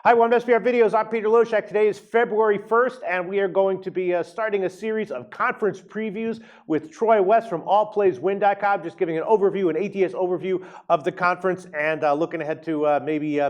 Hi, welcome to SPR Videos. I'm Peter Loshak. Today is February 1st, and we are going to be starting a series of conference previews with Troy West from allplayswin.com, just giving an overview, an ATS overview of the conference, and looking ahead to maybe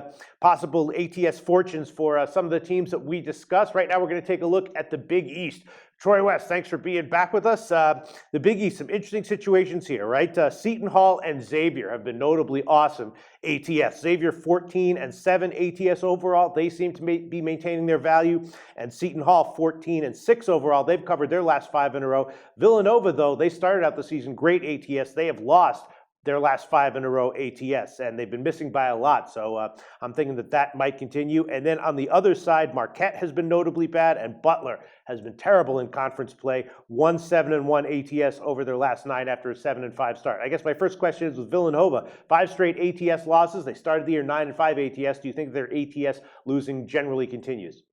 possible ATS fortunes for some of the teams that we discussed. Right now, we're going to take a look at the Big East. Troy West, thanks for being back with us. The Big East, some interesting situations here, right? Seton Hall and Xavier have been notably awesome ATS. Xavier 14-7 ATS overall. They seem to be maintaining their value. And Seton Hall 14-6 overall. They've covered their last 5 in a row. Villanova, though, they started out the season great ATS. They have lost their last 5 in a row ATS, and they've been missing by a lot. So I'm thinking that might continue. And then on the other side, Marquette has been notably bad, and Butler has been terrible in conference play. 7-1 ATS over their last 9 after a 7-5 start. I guess my first question is with Villanova. 5 straight ATS losses. They started the year 9-5 ATS. Do you think their ATS losing generally continues?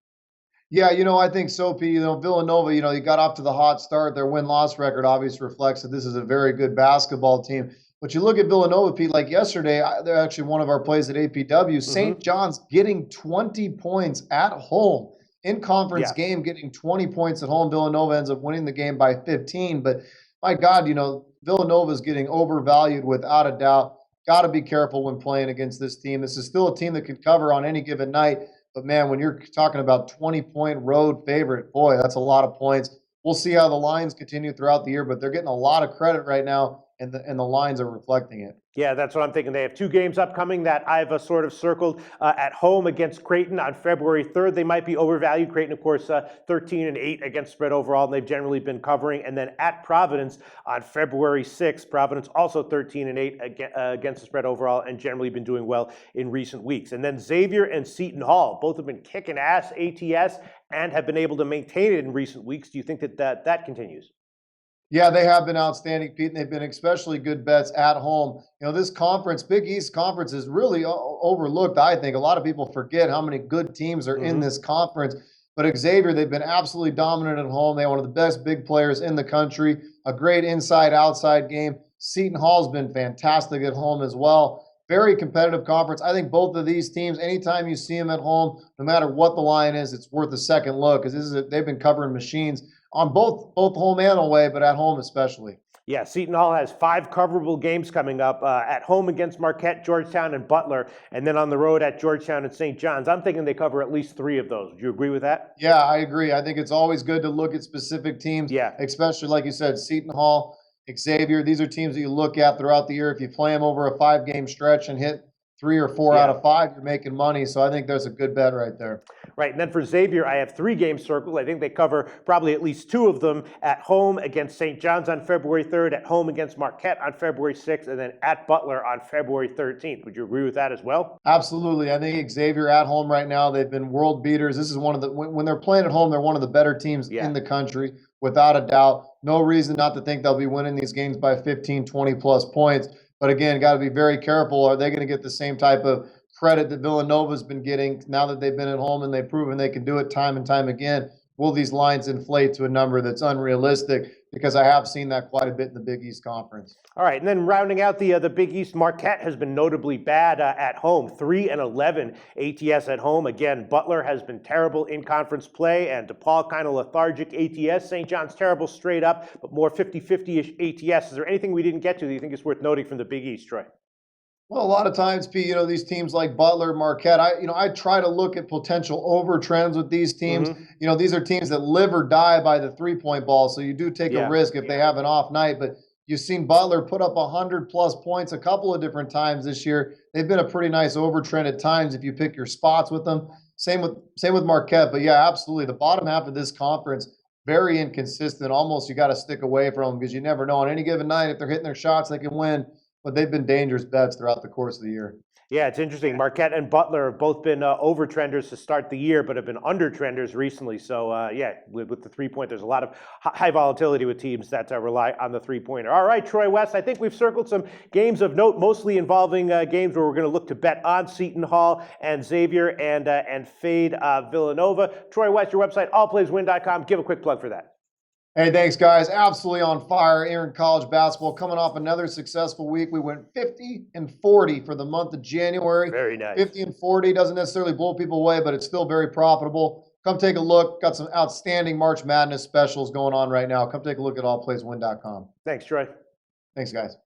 Yeah, I think so, Pete. Villanova, you got off to the hot start. Their win-loss record obviously reflects that this is a very good basketball team. But you look at Villanova, Pete, like yesterday, they're actually one of our plays at APW. St. John's getting 20 points at home in conference game, getting 20 points at home. Villanova ends up winning the game by 15. But my God, Villanova is getting overvalued without a doubt. Got to be careful when playing against this team. This is still a team that could cover on any given night. But, man, when you're talking about 20-point road favorite, boy, that's a lot of points. We'll see how the lines continue throughout the year, but they're getting a lot of credit right now, and the lines are reflecting it. Yeah, that's what I'm thinking. They have 2 games upcoming that I've sort of circled. At home against Creighton on February 3rd. They might be overvalued. Creighton, of course, 13-8 against spread overall, and they've generally been covering. And then at Providence on February 6th. Providence also 13-8 against the spread overall, and generally been doing well in recent weeks. And then Xavier and Seton Hall, both have been kicking ass ATS and have been able to maintain it in recent weeks. Do you think that continues? Yeah, they have been outstanding, Pete, and they've been especially good bets at home. This conference, Big East Conference, is really overlooked, I think. A lot of people forget how many good teams are in this conference. But Xavier, they've been absolutely dominant at home. They're one of the best big players in the country, a great inside-outside game. Seton Hall's been fantastic at home as well. Very competitive conference. I think both of these teams, anytime you see them at home, no matter what the line is, it's worth a second look, because they've been covering machines on both home and away, but at home especially. Yeah, Seton Hall has 5 coverable games coming up at home against Marquette, Georgetown, and Butler, and then on the road at Georgetown and St. John's. I'm thinking they cover at least 3 of those. Do you agree with that? Yeah, I agree. I think it's always good to look at specific teams, especially, like you said, Seton Hall, Xavier. These are teams that you look at throughout the year. If you play them over a 5-game stretch and hit 3 or 4 out of 5, you're making money. So I think there's a good bet right there. Right, and then for Xavier, I have 3 games circled. I think they cover probably at least 2 of them at home against St. John's on February 3rd, at home against Marquette on February 6th, and then at Butler on February 13th. Would you agree with that as well? Absolutely. I think Xavier at home right now, they've been world beaters. This is one of the, when they're playing at home, they're one of the better teams in the country, without a doubt. No reason not to think they'll be winning these games by 15, 20-plus points. But again, got to be very careful. Are they going to get the same type of credit that Villanova's been getting now that they've been at home and they've proven they can do it time and time again? Will these lines inflate to a number that's unrealistic? Because I have seen that quite a bit in the Big East Conference. All right, and then rounding out the Big East, Marquette has been notably bad at home, 3-11 ATS at home. Again, Butler has been terrible in conference play, and DePaul kind of lethargic ATS. St. John's terrible straight up, but more 50-50-ish ATS. Is there anything we didn't get to that you think is worth noting from the Big East, Troy? Well, a lot of times, Pete, these teams like Butler, Marquette, I try to look at potential over trends with these teams. These are teams that live or die by the three-point ball, so you do take a risk if they have an off night. But you've seen Butler put up 100-plus points a couple of different times this year. They've been a pretty nice over trend at times if you pick your spots with them. Same with Marquette. But yeah, absolutely, the bottom half of this conference, very inconsistent. Almost you got to stick away from them, because you never know on any given night if they're hitting their shots, they can win. But they've been dangerous bets throughout the course of the year. Yeah, it's interesting. Marquette and Butler have both been over-trenders to start the year, but have been under-trenders recently. So, with the three-point, there's a lot of high volatility with teams that rely on the three-pointer. All right, Troy West, I think we've circled some games of note, mostly involving games where we're going to look to bet on Seton Hall and Xavier and fade Villanova. Troy West, your website, allplayswin.com. Give a quick plug for that. Hey, thanks, guys. Absolutely on fire here in college basketball. Coming off another successful week. We went 50-40 for the month of January. Very nice. 50-40 doesn't necessarily blow people away, but it's still very profitable. Come take a look. Got some outstanding March Madness specials going on right now. Come take a look at allplayswin.com. Thanks, Troy. Thanks, guys.